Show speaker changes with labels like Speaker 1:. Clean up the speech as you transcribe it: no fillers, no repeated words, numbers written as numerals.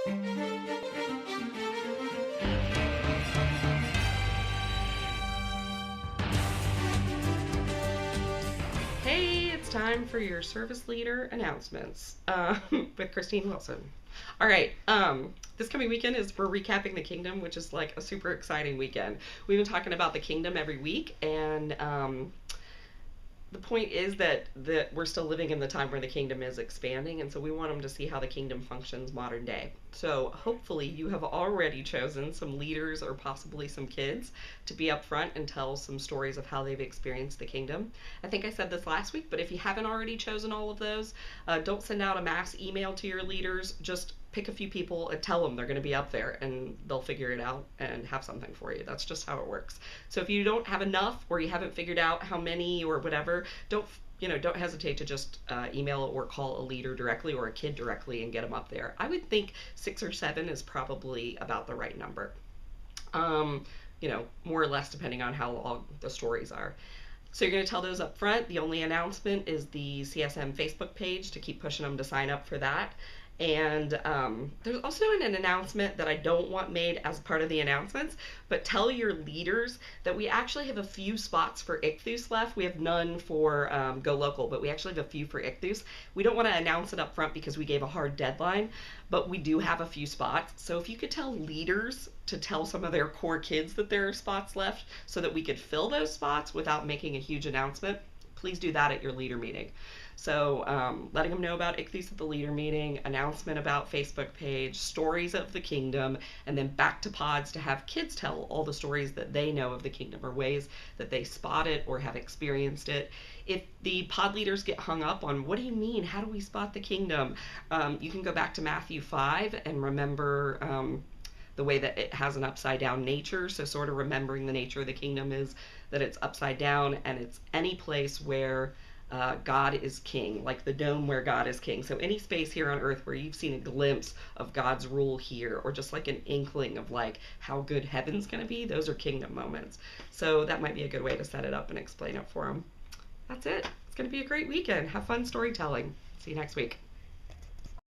Speaker 1: Hey, it's time for your service leader announcements with Christine Wilson. All right, this coming weekend is we're recapping the kingdom, which is like a super exciting weekend. We've been talking about the kingdom every week, and the point is that we're still living in the time where the kingdom is expanding, and so we want them to see how the kingdom functions modern day. So hopefully you have already chosen some leaders or possibly some kids to be up front and tell some stories of how they've experienced the kingdom. I think I said this last week, but if you haven't already chosen all of those, don't send out a mass email to your leaders. Just pick a few people and tell them they're going to be up there, and they'll figure it out and have something for you. That's just how it works. So if you don't have enough, or you haven't figured out how many or whatever, don't hesitate to just email or call a leader directly or a kid directly and get them up there. I would think 6 or 7 is probably about the right number. More or less depending on how long the stories are. So you're going to tell those up front. The only announcement is the CSM Facebook page to keep pushing them to sign up for that. And there's also an announcement that I don't want made as part of the announcements, but tell your leaders that we actually have a few spots for Ichthus left. We have none for Go Local, but we actually have a few for Ichthus. We don't want to announce it up front because we gave a hard deadline, but we do have a few spots. So if you could tell leaders to tell some of their core kids that there are spots left so that we could fill those spots without making a huge announcement, please do that at your leader meeting. So letting them know about Ichthus at the leader meeting, announcement about Facebook page, stories of the kingdom, and then back to pods to have kids tell all the stories that they know of the kingdom or ways that they spot it or have experienced it. If the pod leaders get hung up on what do you mean, how do we spot the kingdom, you can go back to Matthew 5 and remember the way that it has an upside down nature. So sort of remembering the nature of the kingdom is that it's upside down and it's any place where God is king, like the dome where God is king. So any space here on earth where you've seen a glimpse of God's rule here, or just like an inkling of like how good heaven's going to be, those are kingdom moments. So that might be a good way to set it up and explain it for them. That's it. It's going to be a great weekend. Have fun storytelling. See you next week.